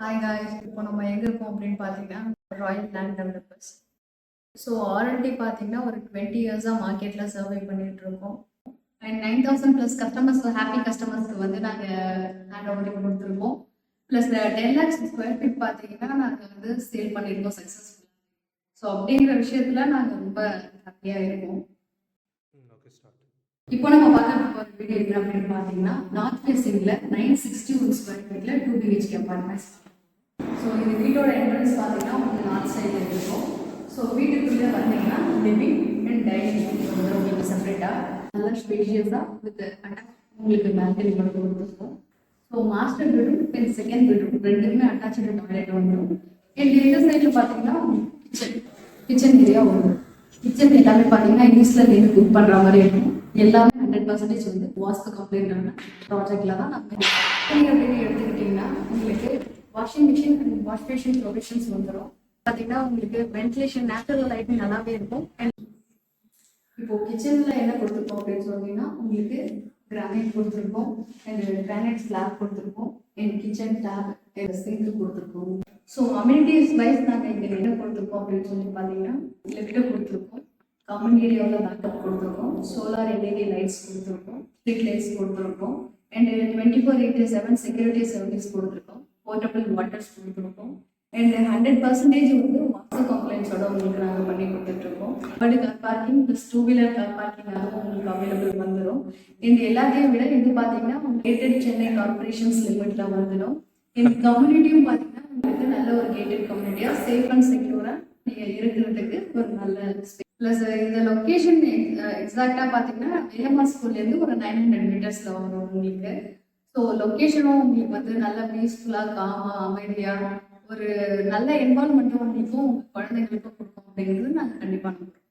Hi guys, இப்போ நம்ம எங்கே இருக்கோம் அப்படின்னு பார்த்தீங்கன்னா Royal land developers. So already பார்த்தீங்கன்னா ஒரு 20 இயர்ஸாக மார்க்கெட்டில் சர்வை பண்ணிட்டு இருக்கோம். அண்ட் 9,000+ கஸ்டமர்ஸ், ஹாப்பி கஸ்டமர்ஸ்க்கு வந்து நாங்கள் ஹேண்ட் ஓவர் கொடுத்துருக்கோம். ப்ளஸ் 10 lakhs ஸ்கொயர் ஃபீட் பார்த்தீங்கன்னா நாங்கள் வந்து சேல் பண்ணியிருக்கோம் சக்ஸஸ்ஃபுல். ஸோ அப்படிங்கிற விஷயத்தில் நாங்கள் ரொம்ப ஹாப்பியாக இருக்கோம். இப்போ நம்ம பார்க்க போகிற வீடியோ என்ன அப்படின்னு பார்த்தீங்கன்னா நார்த் ஃபேஸிங்கில் 961 ஸ்கொயர் ஃபீட்டில் 2 BHK அப்பார்ட்மெண்ட்ஸ். ஸோ இந்த வீட்டோட என்ட்ரன்ஸ் பார்த்தீங்கன்னா உங்களுக்கு நார்த் சைடில் இருக்கும். ஸோ வீட்டுக்குள்ளே பார்த்தீங்கன்னா லிவிங் அண்ட் டைனிங் வந்து உங்களுக்கு செப்பரேட்டாக நல்லா ஸ்பேஷியஸாக வித் உங்களுக்கு பேல்கனி மட்டும் கொடுத்துருக்கோம். So master bedroom and second bedroom ரெண்டுமே அட்டாச்சு டாய்லெட் வந்துடும். அண்ட் இந்த சைடில் பார்த்தீங்கன்னா கிச்சன் ஏரியா வரும். கிச்சன் எல்லாமே பார்த்தீங்கன்னா ஈஸ்டில் இருந்து குக் பண்ணுற மாதிரி இருக்கும். எல்லாமே 100% வந்து வாஸ்து கம்ப்ளைண்டான ப்ராஜெக்டில் தான் நம்ம அப்படின்னு எடுத்துக்கிட்டிங்கன்னா உங்களுக்கு washing machine and wash basin provisions வந்துடும். பார்த்தீங்கன்னா உங்களுக்கு வென்டிலேஷன் நேச்சுரல் லைட்டிங் நல்லாவே இருக்கும். இப்போ கிச்சனில் என்ன கொடுத்துருக்கோம் அப்படின்னு சொன்னீங்கன்னா உங்களுக்கு கிரானைட் கொடுத்துருக்கோம் அண்ட் கிரானைட் ஸ்லாப் கொடுத்துருக்கோம் அண்ட் கிச்சன் டேப் சிங்க் கொடுத்துருக்கோம். ஸோ அம்யூனிட்டிஸ் வைஸ் நாங்கள் இங்கே என்ன கொடுத்துருக்கோம் அப்படின்னு சொல்லி பார்த்தீங்கன்னா லிஃப்ட்டு கொடுத்துருக்கோம், காமன் ஏரியாவில் பேக்கப் கொடுத்துருக்கோம், சோலார் எல்இடி லைட்ஸ் கொடுத்துருக்கோம், ஸ்ட்ரீட் லைட்ஸ் கொடுத்துருக்கோம் அண்ட் 24/7 செக்யூரிட்டி சர்வீஸ் கொடுத்துருக்கோம், போர்ட்டபிள் வாட்டர்ஸ் கொடுத்துருக்கோம் அண்ட் 100% வந்து வாஸ்து கம்ப்ளைண்ட்ஸோட உங்களுக்கு நாங்கள் பண்ணி கொடுத்துட்ருக்கோம். பட் கார் பார்க்கிங் ப்ளஸ் 2-வீலர் கார் பார்க்கிங் அதுவும் உங்களுக்கு அவைலபிள் வந்துடும். இந்த எல்லாத்தையும் விட இது பார்த்தீங்கன்னா கேட்டட் சென்னை கார்பரேஷன்ஸ் லிமிட்டில் வந்துடும். இந்த கம்யூனிட்டியும் பார்த்தீங்கன்னா உங்களுக்கு நல்ல ஒரு கேட்டட் கம்யூனிட்டியாக சேஃப் அண்ட் செக்யூராக நீங்கள் இருக்கிறதுக்கு ஒரு நல்ல ப்ளஸ் இந்த லொக்கேஷன் எக்ஸாக்டாக பார்த்தீங்கன்னா வேலம்மாள் ஸ்கூல்லேருந்து ஒரு 900 மீட்டர்ஸில் வரும் உங்களுக்கு. ஸோ லொக்கேஷனும் உங்களுக்கு வந்து நல்ல பீஸ்ஃபுல்லாக காமாக அமைதியாக ஒரு நல்ல என்வால்மெண்ட்டும் உங்களுக்கும் உங்கள் குழந்தைங்களுக்கும் கொடுக்கும் அப்படிங்கிறது நாங்கள் கண்டிப்பாக நம்புகிறோம்.